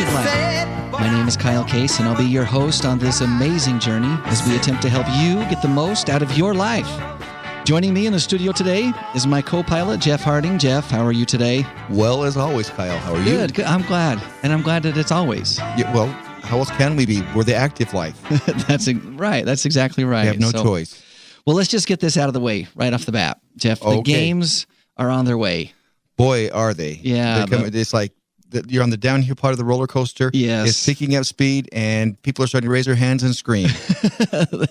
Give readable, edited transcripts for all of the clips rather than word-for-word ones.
Active Life. My name is Kyle Case, and I'll be your host on this amazing journey as we attempt to help you get the most out of your life. Joining me in the studio today is my co-pilot, Jeff Harding. Jeff, how are you today? Well, as always, Kyle. How are you? Good. I'm glad. And I'm glad that it's always. Yeah, well, how else can we be? We're the active life. That's right. That's exactly right. We have no choice. Well, let's just get this out of the way right off the bat. Jeff, the games are on their way. Boy, are they. Yeah. It's like you're on the downhill part of the roller coaster. Yes. It's picking up speed, and people are starting to raise their hands and scream.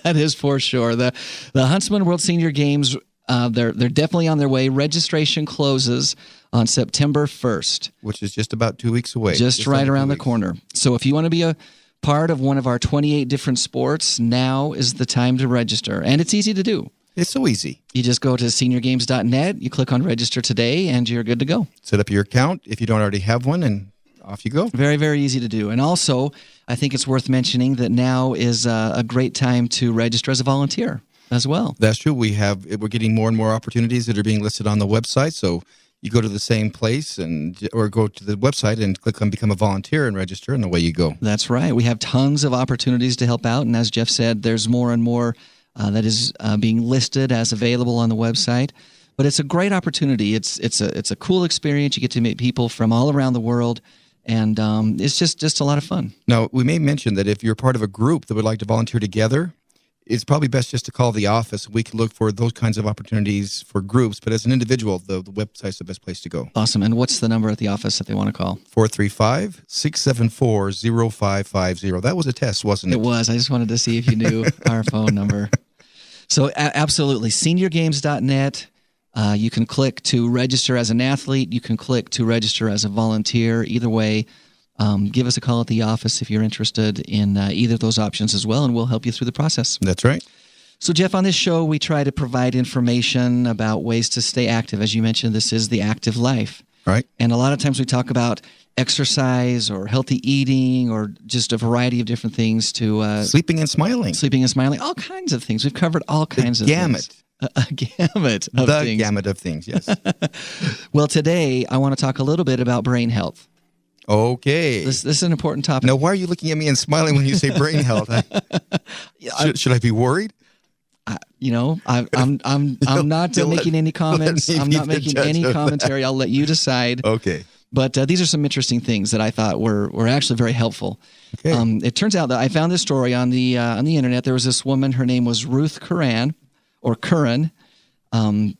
That is for sure. The Huntsman World Senior Games, they're definitely on their way. Registration closes on September 1st. Which is just about 2 weeks away. Just right around the corner. So if you want to be a part of one of our 28 different sports, now is the time to register. And it's easy to do. It's so easy. You just go to seniorgames.net, you click on register today, and you're good to go. Set up your account if you don't already have one, and off you go. Very, very easy to do. And also, I think it's worth mentioning that now is a great time to register as a volunteer as well. That's true. We're getting more and more opportunities that are being listed on the website, so you go to the same place or go to the website and click on Become a Volunteer and register, and away you go. That's right. We have tons of opportunities to help out, and as Jeff said, there's more and more that is being listed as available on the website. But it's a great opportunity. It's a cool experience. You get to meet people from all around the world, and it's just a lot of fun. Now, we may mention that if you're part of a group that would like to volunteer together, it's probably best just to call the office. We can look for those kinds of opportunities for groups, but as an individual, the website's the best place to go. Awesome. And what's the number at the office that they want to call? 435-674-0550. That was a test, wasn't it? It was. I just wanted to see if you knew our phone number. So absolutely, seniorgames.net. You can click to register as an athlete. You can click to register as a volunteer. Either way, give us a call at the office if you're interested in either of those options as well, and we'll help you through the process. That's right. So, Jeff, on this show, we try to provide information about ways to stay active. As you mentioned, this is the active life. Right. And a lot of times we talk about exercise or healthy eating or just a variety of different things to... sleeping and smiling. Sleeping and smiling. All kinds of things. We've covered all kinds of things. A gamut of things. The gamut of things, yes. Well, today I want to talk a little bit about brain health. Okay. This is an important topic. Now, why are you looking at me and smiling when you say brain health? Should I be worried? I'm not making any comments. I'm not making any commentary. I'll let you decide. Okay. But these are some interesting things that I thought were actually very helpful. Okay. It turns out that I found this story on the internet. There was this woman. Her name was Ruth Curran.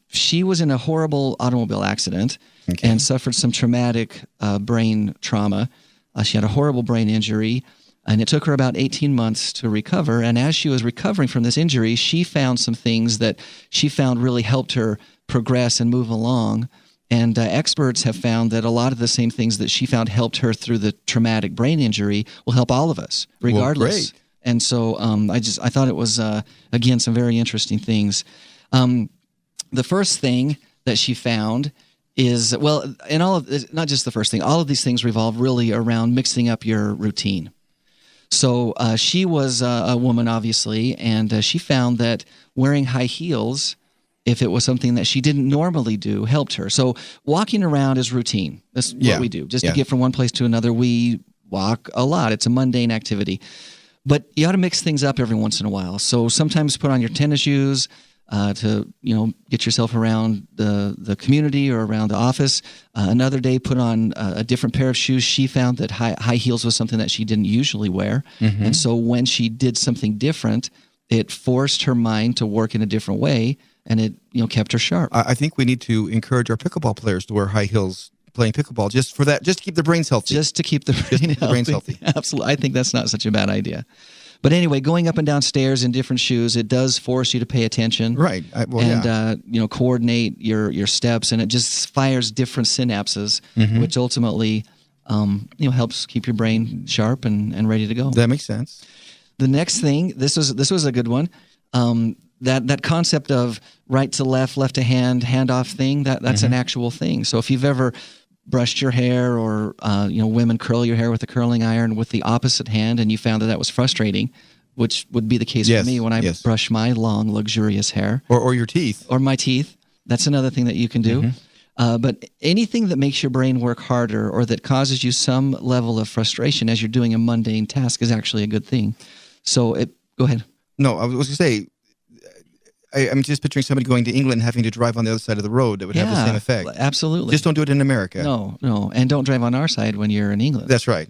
She was in a horrible automobile accident and suffered some traumatic brain trauma. She had a horrible brain injury, and it took her about 18 months to recover. And as she was recovering from this injury, she found some things that she found really helped her progress and move along. And experts have found that a lot of the same things that she found helped her through the traumatic brain injury will help all of us, regardless. Well, great. And so I thought it was, again, some very interesting things. The first thing that she found is, well, and not just the first thing, all of these things revolve really around mixing up your routine. So she was a woman, obviously, and she found that wearing high heels, if it was something that she didn't normally do, helped her. So walking around is routine. That's what we do. Just to get from one place to another, we walk a lot. It's a mundane activity. But you ought to mix things up every once in a while. So sometimes put on your tennis shoes to get yourself around the community or around the office. Another day, put on a different pair of shoes. She found that high heels was something that she didn't usually wear. Mm-hmm. And so when she did something different, it forced her mind to work in a different way, and it kept her sharp. I think we need to encourage our pickleball players to wear high heels playing pickleball just to keep their brains healthy. Just to keep the brains healthy. Absolutely. I think that's not such a bad idea. But anyway, going up and down stairs in different shoes, it does force you to pay attention. Right. Coordinate your steps, and it just fires different synapses, which ultimately helps keep your brain sharp and ready to go. That makes sense. The next thing, this was a good one. That concept of right to left, left to hand off thing, that's an actual thing. So if you've ever brushed your hair or, women curl your hair with a curling iron with the opposite hand and you found that was frustrating, which would be the case for me when I brush my long, luxurious hair. Or your teeth. Or my teeth. That's another thing that you can do. But anything that makes your brain work harder or that causes you some level of frustration as you're doing a mundane task is actually a good thing. So go ahead. No, I was going to say, I'm just picturing somebody going to England and having to drive on the other side of the road that would have the same effect. Absolutely. Just don't do it in America. No. And don't drive on our side when you're in England. That's right.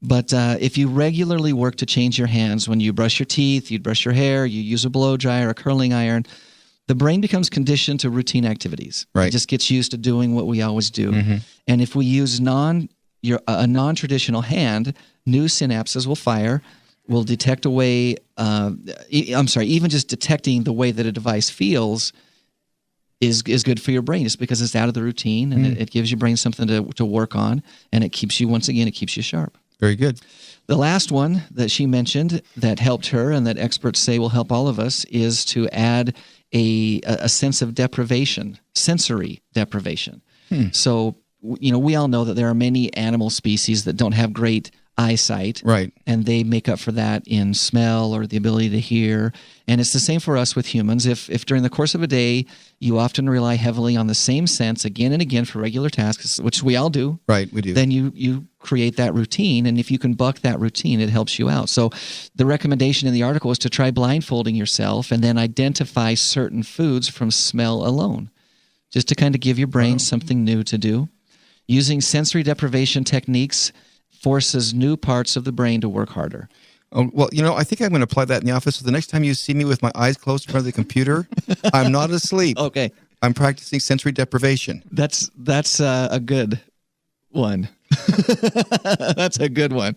But if you regularly work to change your hands, when you brush your teeth, you brush your hair, you use a blow dryer, a curling iron, the brain becomes conditioned to routine activities. Right. It just gets used to doing what we always do. Mm-hmm. And if we use a non-traditional hand, new synapses will fire, will detect a way, even just detecting the way that a device feels is good for your brain just because it's out of the routine and it gives your brain something to work on, and it keeps you sharp. Very good. The last one that she mentioned that helped her and that experts say will help all of us is to add a sense of deprivation, sensory deprivation. So, we all know that there are many animal species that don't have great eyesight, right? And they make up for that in smell or the ability to hear. And it's the same for us with humans. If during the course of a day you often rely heavily on the same sense again and again for regular tasks, which we all do, right? We do. Then you create that routine, and if you can buck that routine, it helps you out. So the recommendation in the article is to try blindfolding yourself and then identify certain foods from smell alone, just to kind of give your brain something new to do. Using sensory deprivation techniques forces new parts of the brain to work harder. Oh, well, I think I'm going to apply that in the office. So the next time you see me with my eyes closed in front of the computer, I'm not asleep. Okay. I'm practicing sensory deprivation. That's a good one. That's a good one.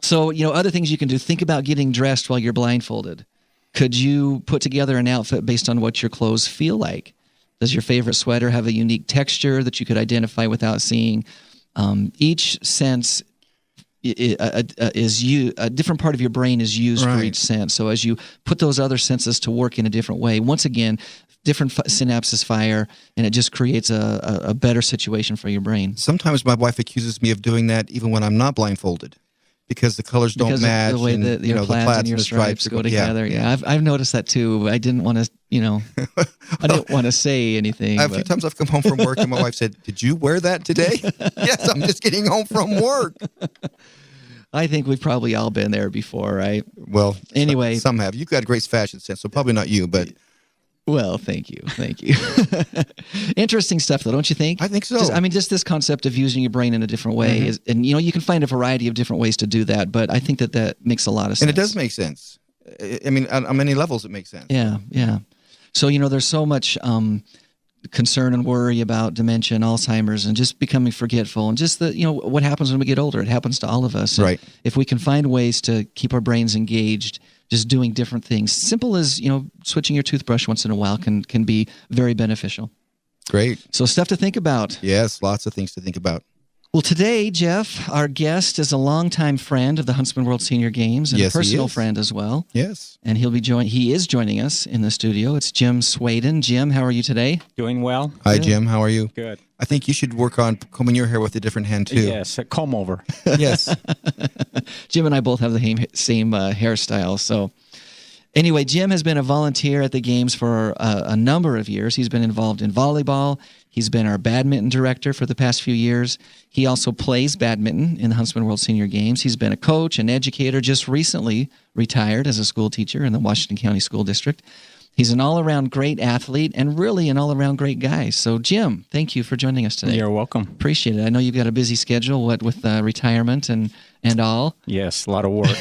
So, other things you can do. Think about getting dressed while you're blindfolded. Could you put together an outfit based on what your clothes feel like? Does your favorite sweater have a unique texture that you could identify without seeing? Each sense a different part of your brain is used for each sense. So as you put those other senses to work in a different way, once again, different synapses fire, and it just creates a better situation for your brain. Sometimes my wife accuses me of doing that even when I'm not blindfolded, because the colors don't match. The way that your plaids and your stripes go together. Yeah, I've noticed that too. I didn't want to, I didn't want to say anything. A few times I've come home from work and my wife said, "Did you wear that today?" Yes, I'm just getting home from work. I think we've probably all been there before, right? Well, anyway, some have. You've got great fashion sense, so probably not you, but. Well, thank you. Interesting stuff, though, don't you think? I think so. Just this concept of using your brain in a different way, is, and you can find a variety of different ways to do that, but I think that makes a lot of sense. And it does make sense. On many levels, it makes sense. Yeah. So, there's so much concern and worry about dementia and Alzheimer's and just becoming forgetful and just what happens when we get older. It happens to all of us. Right. And if we can find ways to keep our brains engaged, just doing different things, simple as switching your toothbrush once in a while can be very beneficial. Great. So stuff to think about. Yes, lots of things to think about. Well, today, Jeff, our guest is a longtime friend of the Huntsman World Senior Games and a personal friend as well. Yes. And he is joining us in the studio. It's Jim Swaydan. Jim, how are you today? Doing well. Hi, Jim. How are you? Good. I think you should work on combing your hair with a different hand, too. Yes, a comb over. Yes. Jim and I both have the same hairstyle, so... Anyway, Jim has been a volunteer at the games for a number of years. He's been involved in volleyball. He's been our badminton director for the past few years. He also plays badminton in the Huntsman World Senior Games. He's been a coach, an educator, just recently retired as a school teacher in the Washington County School District. He's an all-around great athlete and really an all-around great guy. So, Jim, thank you for joining us today. You're welcome. Appreciate it. I know you've got a busy schedule, with retirement and all. Yes, a lot of work.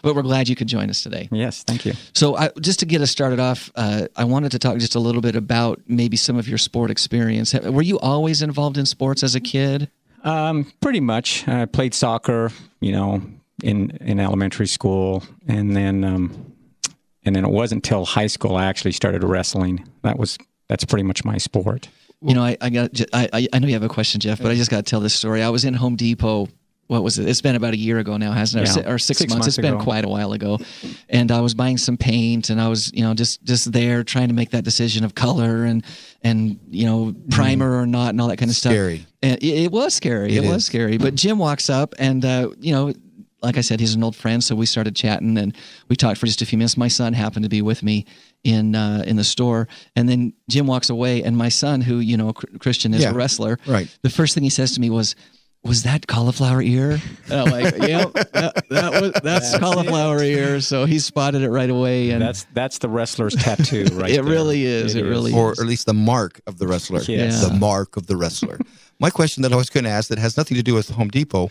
But we're glad you could join us today. Yes, thank you. So just to get us started off, I wanted to talk just a little bit about maybe some of your sport experience. Were you always involved in sports as a kid? Pretty much. I played soccer, in elementary school, and then it wasn't until high school I actually started wrestling. That's pretty much my sport. I know you have a question, Jeff, but I just got to tell this story. I was in Home Depot. What was it? It's been about a year ago now, hasn't it? Yeah. Or 6 months. It's ago. Been quite a while ago. And I was buying some paint, and I was, just there trying to make that decision of color and primer or not and all that kind of stuff. Scary. And it was scary. It was scary. But Jim walks up and, like I said, he's an old friend, so we started chatting and we talked for just a few minutes. My son happened to be with me in the store, and then Jim walks away, and my son, who Christian is a wrestler, right. The first thing he says to me was that cauliflower ear? And I'm like, yep, that's cauliflower ear. So he spotted it right away, and that's the wrestler's tattoo, right? It really is. It really is. Or at least the mark of the wrestler. Yes. The mark of the wrestler. My question that I was going to ask that has nothing to do with Home Depot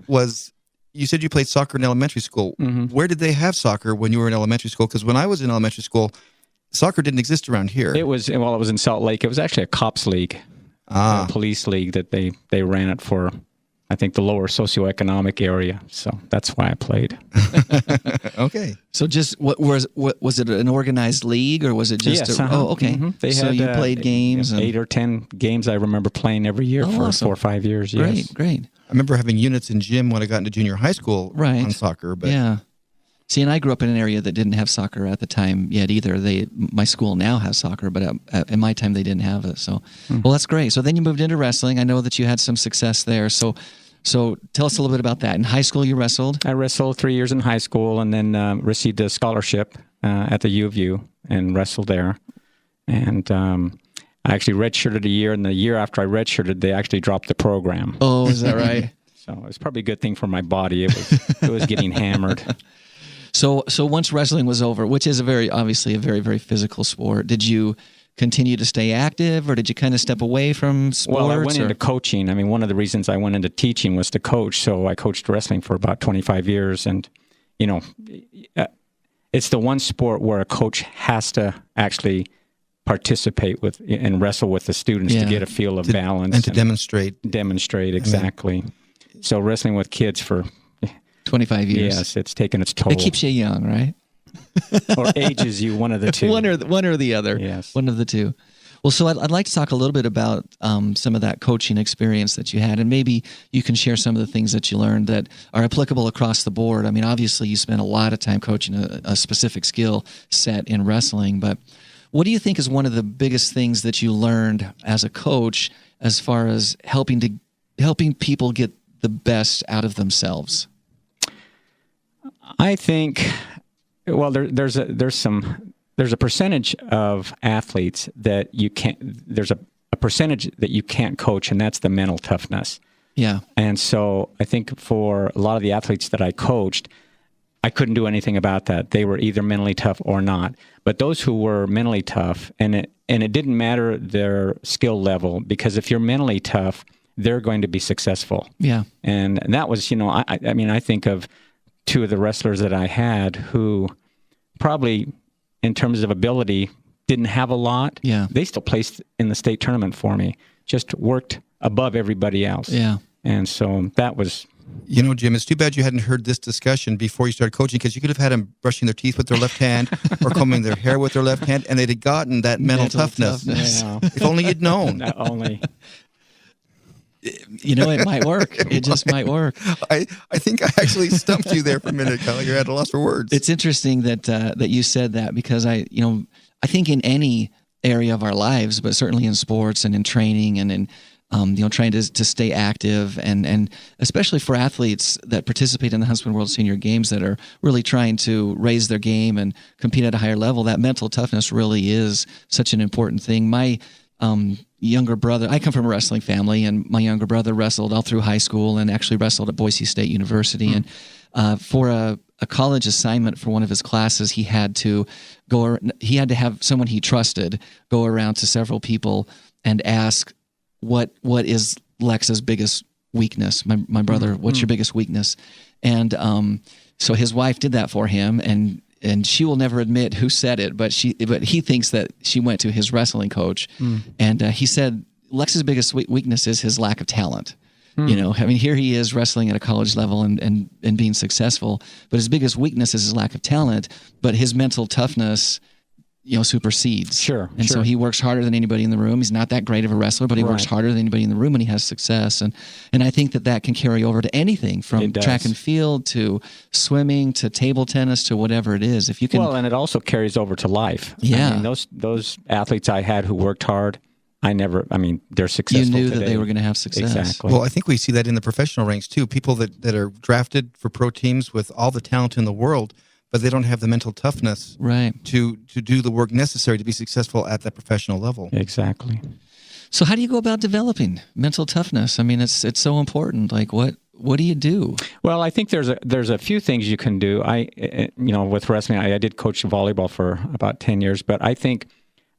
was, you said you played soccer in elementary school. Mm-hmm. Where did they have soccer when you were in elementary school? Because when I was in elementary school, soccer didn't exist around here. It was in Salt Lake. It was actually a cops league, a police league that they ran it for, I think, the lower socioeconomic area. So that's why I played. Okay. So just what was it an organized league, or was it just? Yes. Oh, okay. Mm-hmm. So you played games, 8 or 10 games. I remember playing every year for awesome. 4 or 5 years. Yes. Great. I remember having units in gym when I got into junior high school on soccer. But yeah. See, and I grew up in an area that didn't have soccer at the time yet either. My school now has soccer, but in my time they didn't have it. So, well, that's great. So then you moved into wrestling. I know that you had some success there. So tell us a little bit about that. In high school, you wrestled? I wrestled 3 years in high school, and then received a scholarship at the U of U and wrestled there. And I actually redshirted a year, and the year after I redshirted, they actually dropped the program. Oh, is that right? So it was probably a good thing for my body. It was getting hammered. So once wrestling was over, which is obviously a very, very physical sport, did you continue to stay active, or did you kind of step away from sports? Well, I went into coaching. I mean, one of the reasons I went into teaching was to coach. So I coached wrestling for about 25 years. And, it's the one sport where a coach has to actually participate with and wrestle with the students to get a feel of balance. And to demonstrate. Demonstrate, exactly. So wrestling with kids for 25 years. Yes, it's taken its toll. It keeps you young, right? Or ages you, one of the two. One or the other. Yes. One of the two. Well, so I'd like to talk a little bit about some of that coaching experience that you had, and maybe you can share some of the things that you learned that are applicable across the board. I mean, obviously you spent a lot of time coaching a specific skill set in wrestling, but what do you think is one of the biggest things that you learned as a coach as far as helping people get the best out of themselves? I think, well, there's a percentage of athletes that you can't. There's a percentage that you can't coach, and that's the mental toughness. Yeah. And so I think for a lot of the athletes that I coached, I couldn't do anything about that. They were either mentally tough or not. But those who were mentally tough, and it didn't matter their skill level, because if you're mentally tough, they're going to be successful. Yeah. And that was, I mean, I think of two of the wrestlers that I had who probably, in terms of ability, didn't have a lot. Yeah. They still placed in the state tournament for me, just worked above everybody else. Yeah. And so that was... Jim, it's too bad you hadn't heard this discussion before you started coaching, because you could have had them brushing their teeth with their left hand or combing their hair with their left hand, and they'd have gotten that mental toughness. Yeah. If only you'd known. Not only... It might work. It just might work. I think I actually stumped you there for a minute, Kyle. You're at a loss for words. It's interesting that you said that, because I think in any area of our lives, but certainly in sports and in training and in trying to stay active, and especially for athletes that participate in the Huntsman World Senior Games that are really trying to raise their game and compete at a higher level, that mental toughness really is such an important thing. My younger brother, I come from a wrestling family, and my younger brother wrestled all through high school and actually wrestled at Boise State University. And for a college assignment for one of his classes, he had to have someone he trusted go around to several people and ask, what is Lex's biggest weakness? My brother, what's your biggest weakness? And so his wife did that for him, and she will never admit who said it, but he thinks that she went to his wrestling coach, and he said Lex's biggest weakness is his lack of talent. Here he is wrestling at a college level and being successful, but his biggest weakness is his lack of talent, but his mental toughness supersedes. Sure. And so he works harder than anybody in the room. He's not that great of a wrestler, but he works harder than anybody in the room, and he has success. And I think that can carry over to anything from track and field to swimming to table tennis to whatever it is. If you can. Well, and it also carries over to life. Yeah. I mean, those athletes I had who worked hard, they're successful. You knew today. that they were going to have success. Exactly. Well, I think we see that in the professional ranks too. People that are drafted for pro teams with all the talent in the world, but they don't have the mental toughness Right. to do the work necessary to be successful at that professional level. Exactly. So how do you go about developing mental toughness? I mean, it's so important. Like what do you do? Well, I think there's a few things you can do. With wrestling, I did coach volleyball for about 10 years, but I think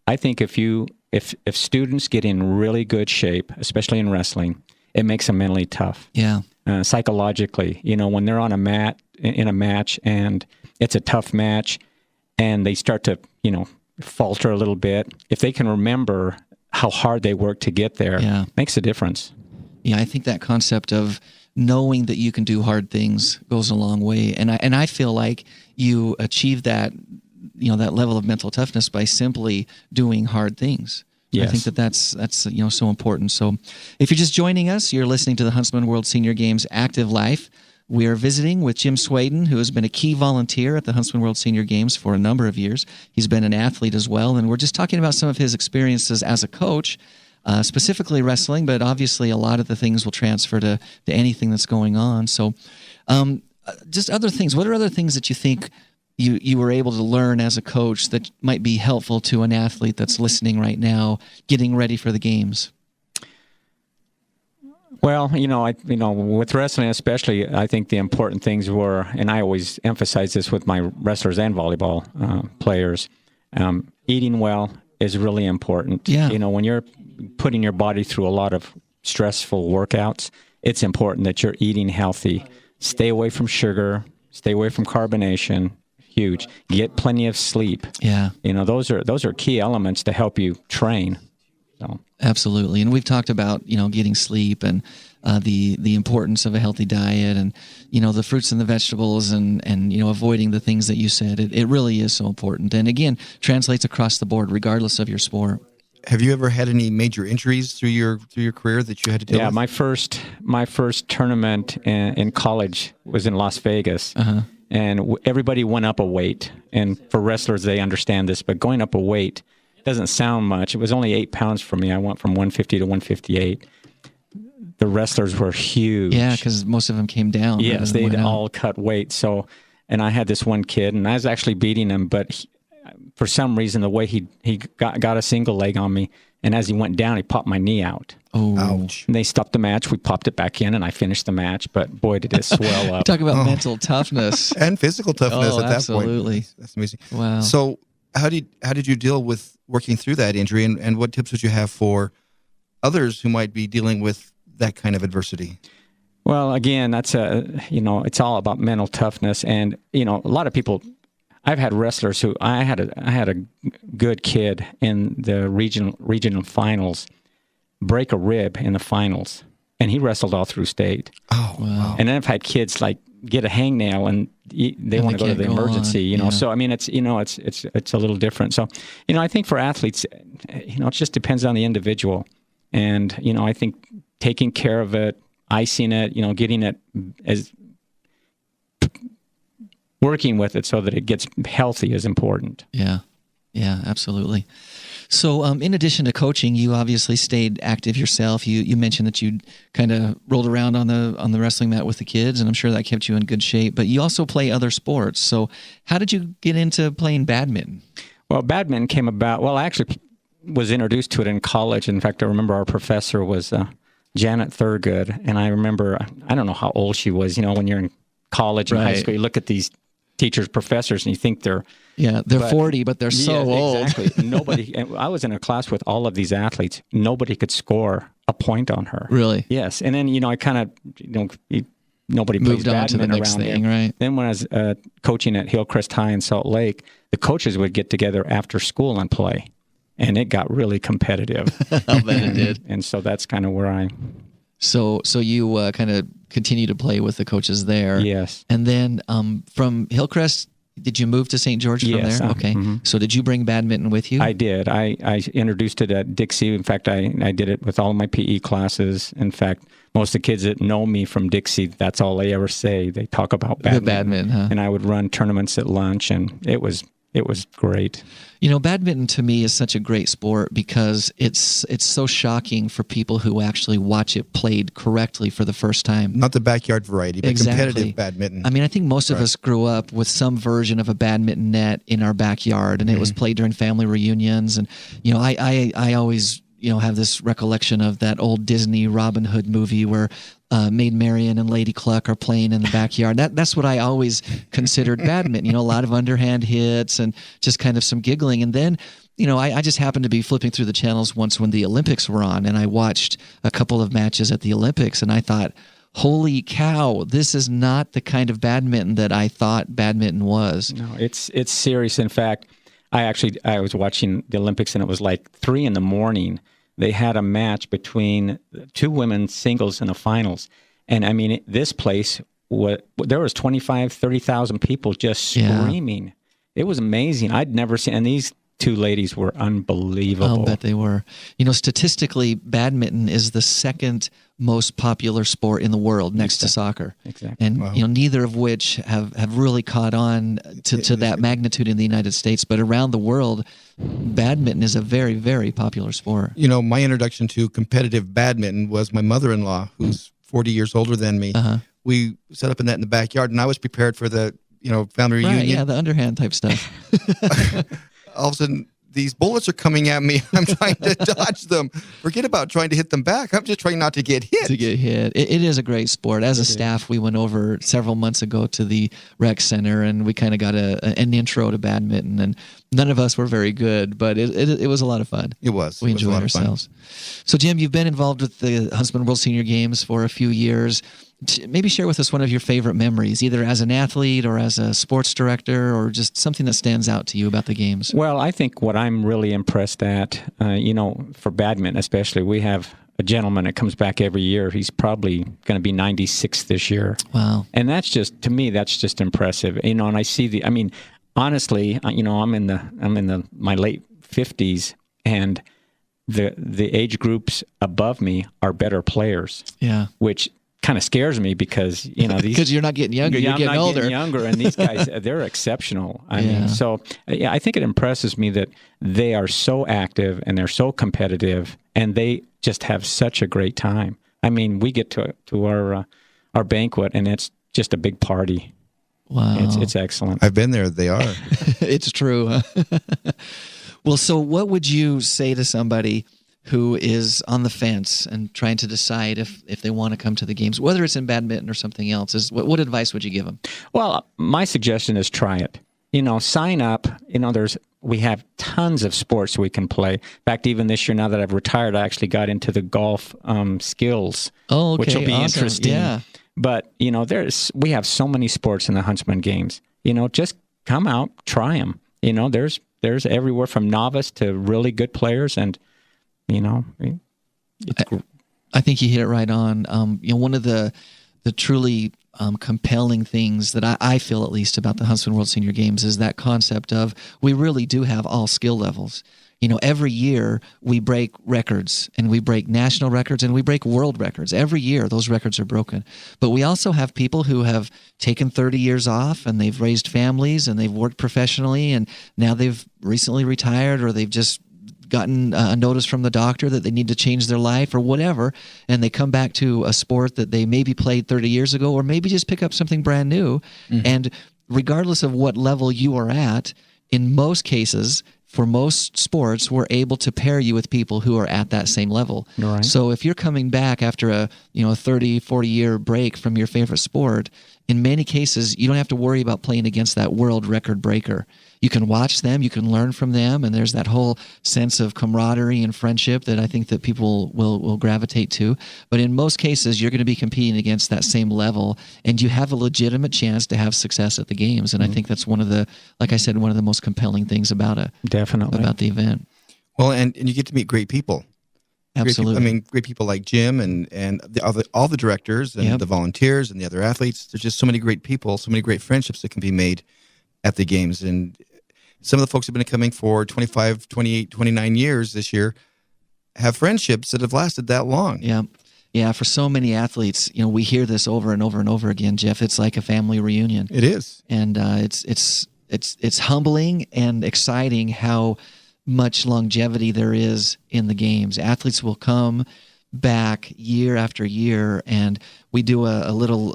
if students get in really good shape, especially in wrestling, it makes them mentally tough. Yeah. Psychologically, when they're on a mat in a match and it's a tough match and they start to, falter a little bit, if they can remember how hard they worked to get there, makes a difference. Yeah, I think that concept of knowing that you can do hard things goes a long way. And I feel like you achieve that, that level of mental toughness by simply doing hard things. Yes. I think that's so important. So if you're just joining us, you're listening to the Huntsman World Senior Games Active Life. We are visiting with Jim Swaydan, who has been a key volunteer at the Huntsman World Senior Games for a number of years. He's been an athlete as well, and we're just talking about some of his experiences as a coach, specifically wrestling, but obviously a lot of the things will transfer to anything that's going on. So just other things. What are other things that you think you were able to learn as a coach that might be helpful to an athlete that's listening right now, getting ready for the games? Well, with wrestling especially, I think the important things were, and I always emphasize this with my wrestlers and volleyball players, eating well is really important. Yeah. When you're putting your body through a lot of stressful workouts, it's important that you're eating healthy. Stay away from sugar, stay away from carbonation. Huge. Get plenty of sleep. Yeah. Those are key elements to help you train. So. Absolutely. And we've talked about, getting sleep and the importance of a healthy diet and, the fruits and the vegetables and avoiding the things that you said. It really is so important. And again, translates across the board, regardless of your sport. Have you ever had any major injuries through your career that you had to deal with? Yeah, my first tournament in college was in Las Vegas. Uh-huh. And everybody went up a weight. And for wrestlers, they understand this, but going up a weight doesn't sound much. It was only 8 pounds for me. I went from 150 to 158. The wrestlers were huge. Yeah, because most of them came down. Yes, they'd all cut weight. So, and I had this one kid, and I was actually beating him, but for some reason, the way he got a single leg on me, and as he went down, he popped my knee out. Oh, ouch! And they stopped the match. We popped it back in, and I finished the match. But boy, did it swell up. Talk about mental toughness and physical toughness at that absolutely. point. That's amazing. Wow. So, how did you deal with working through that injury, and what tips would you have for others who might be dealing with that kind of adversity? Well, again, that's it's all about mental toughness, and a lot of people. I've had wrestlers who I had a good kid in the regional finals break a rib in the finals, and he wrestled all through state. Oh, wow! And then I've had kids like get a hangnail and they want to go to the emergency. So I mean, it's it's a little different. So I think for athletes, it just depends on the individual, and I think taking care of it, icing it, getting it as working with it so that it gets healthy is important. Yeah, absolutely. So in addition to coaching, you obviously stayed active yourself. You mentioned that you kind of rolled around on the wrestling mat with the kids, and I'm sure that kept you in good shape. But you also play other sports. So how did you get into playing badminton? Well, badminton came about, I actually was introduced to it in college. In fact, I remember our professor was Janet Thurgood, and I remember, I don't know how old she was. When you're in college and high school, you look at these teachers, professors, and you think they're 40, but they're so old. Exactly. Nobody. And I was in a class with all of these athletes. Nobody could score a point on her. Really? Yes. And then I kind of nobody moved plays on to the badminton next around thing, here. right? Then when I was coaching at Hillcrest High in Salt Lake, the coaches would get together after school and play, and it got really competitive. I'll bet it did. And so that's kind of where I. So you kind of continue to play with the coaches there. Yes. And then from Hillcrest, did you move to St. George from there? Okay. Mm-hmm. So did you bring badminton with you? I did. I introduced it at Dixie. In fact, I did it with all of my PE classes. In fact, most of the kids that know me from Dixie, that's all they ever say. They talk about badminton. The badminton, huh? And I would run tournaments at lunch, and it was It was great. You know, badminton to me is such a great sport because it's so shocking for people who actually watch it played correctly for the first time. Not the backyard variety, but competitive badminton. I mean, I think most of us grew up with some version of a badminton net in our backyard, and it was played during family reunions. And, you know, I always, you know, have this recollection of that old Disney Robin Hood movie where Maid Marian and Lady Cluck are playing in the backyard. That's what I always considered badminton. You know, a lot of underhand hits and just kind of some giggling. And then, you know, I just happened to be flipping through the channels once when the Olympics were on, and I watched a couple of matches at the Olympics, and I thought, holy cow, this is not the kind of badminton that I thought badminton was. No, it's serious. In fact, I was watching the Olympics, and it was like 3 a.m. They had a match between 2 women's singles in the finals. And I mean, this place, there was 30,000 people just screaming. Yeah. It was amazing. I'd never seen, and these 2 ladies were unbelievable. I'll bet they were. You know, statistically, badminton is the second most popular sport in the world next to soccer. Exactly. And, you know, neither of which have really caught on to that magnitude in the United States. But around the world, badminton is a very, very popular sport. You know, my introduction to competitive badminton was my mother-in-law, who's 40 years older than me. We set up a net in the backyard, and I was prepared for the, you know, family reunion. Right, yeah, the underhand type stuff. All of a sudden, these bullets are coming at me. I'm trying to dodge them. Forget about trying to hit them back. I'm just trying not to get hit. It is a great sport. As a staff, we went over several months ago to the rec center, and we kind of got an intro to badminton. And none of us were very good, but it was a lot of fun. It was. We enjoyed ourselves. So, Jim, you've been involved with the Huntsman World Senior Games for a few years. Maybe share with us one of your favorite memories, either as an athlete or as a sports director, or just something that stands out to you about the games. Well, I think what I'm really impressed at, you know, for badminton especially, we have a gentleman that comes back every year. He's probably going to be 96 this year. Wow. And that's just, to me, that's just impressive. You know, and I see honestly, you know, I'm in my late 50s, and the age groups above me are better players. Yeah. Which kind of scares me because, you know, because you're not getting younger, you're getting older. Getting younger, and these guys, they're exceptional. I mean, so I think it impresses me that they are so active and they're so competitive, and they just have such a great time. I mean, we get to our banquet, and it's just a big party. Wow, it's excellent. I've been there. They are. It's true. Well, so what would you say to somebody who is on the fence and trying to decide if they want to come to the games, whether it's in badminton or something else? What advice would you give them? Well, my suggestion is try it. You know, sign up. You know, we have tons of sports we can play. In fact, even this year, now that I've retired, I actually got into the golf skills, which will be interesting. Yeah. But, you know, we have so many sports in the Huntsman Games. You know, just come out, try them. You know, there's everywhere from novice to really good players, and you know, I think you hit it right on. You know, one of the truly compelling things that I feel, at least, about the Huntsman World Senior Games is that concept of we really do have all skill levels. You know, every year we break records, and we break national records, and we break world records. Every year those records are broken. But we also have people who have taken 30 years off, and they've raised families, and they've worked professionally, and now they've recently retired, or they've just gotten a notice from the doctor that they need to change their life or whatever, and they come back to a sport that they maybe played 30 years ago, or maybe just pick up something brand new. And regardless of what level you are at, in most cases, for most sports, we're able to pair you with people who are at that same level. Right. So if you're coming back after a 30, 40-year break from your favorite sport, in many cases, you don't have to worry about playing against that world record breaker. You can watch them, you can learn from them, and there's that whole sense of camaraderie and friendship that I think that people will gravitate to. But in most cases, you're going to be competing against that same level, and you have a legitimate chance to have success at the games. And I think that's one of the most compelling things about the event. Well, and you get to meet great people. Absolutely. Great people like Jim and all the directors and the volunteers and the other athletes. There's just so many great people, so many great friendships that can be made at the games. And some of the folks who have been coming for 25, 28, 29 years this year have friendships that have lasted that long. Yeah. Yeah, for so many athletes, we hear this over and over and over again, Jeff. It's like a family reunion. It is. And it's it's humbling and exciting how much longevity there is in the games. Athletes will come back year after year, and we do a little,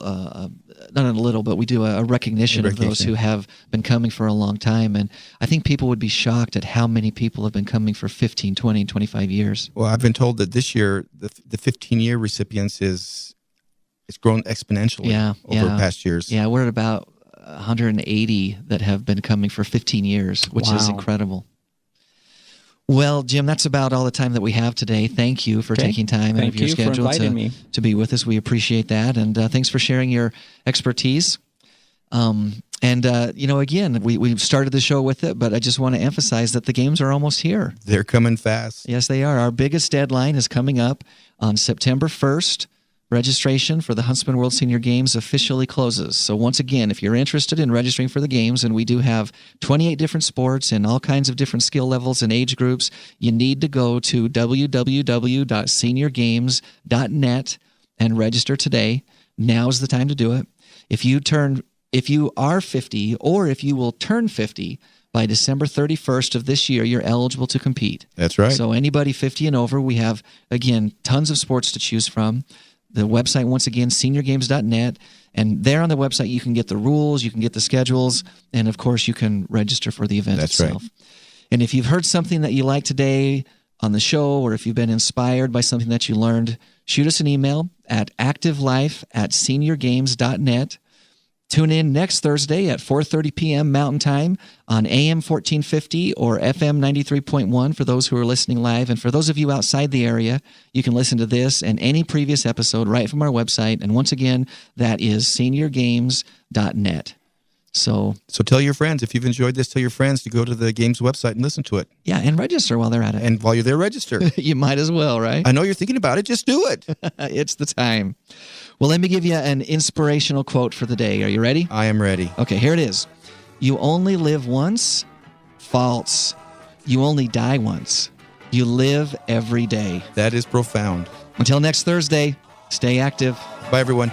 not a little, but we do a recognition of those who have been coming for a long time. And I think people would be shocked at how many people have been coming for 15, 20, 25 years. Well, I've been told that this year, the 15-year recipients it's grown exponentially over past years. Yeah, we're at about 180 that have been coming for 15 years, which is incredible. Well, Jim, that's about all the time that we have today. Thank you for taking time out of your schedule to be with us. We appreciate that. And thanks for sharing your expertise. Again, we started the show with it, but I just want to emphasize that the games are almost here. They're coming fast. Yes, they are. Our biggest deadline is coming up on September 1st. Registration for the Huntsman World Senior Games officially closes. So once again, if you're interested in registering for the games, and we do have 28 different sports and all kinds of different skill levels and age groups, you need to go to www.seniorgames.net and register today. Now's the time to do it. If you are 50, or if you will turn 50 by December 31st of this year, you're eligible to compete. That's right. So anybody 50 and over, we have, again, tons of sports to choose from. The website, once again, seniorgames.net. And there on the website, you can get the rules, you can get the schedules, and of course, you can register for the event itself. Right. And if you've heard something that you like today on the show, or if you've been inspired by something that you learned, shoot us an email at activelife@seniorgames.net. Tune in next Thursday at 4:30 p.m. Mountain Time on AM 1450 or FM 93.1 for those who are listening live. And for those of you outside the area, you can listen to this and any previous episode right from our website. And once again, that is seniorgames.net. So tell your friends, if you've enjoyed this, tell your friends to go to the games website and listen to it. Yeah, and register while they're at it. And while you're there, register. You might as well, right? I know you're thinking about it. Just do it. It's the time. Well, let me give you an inspirational quote for the day. Are you ready? I am ready. Okay, here it is. You only live once. False. You only die once. You live every day. That is profound. Until next Thursday, stay active. Bye, everyone.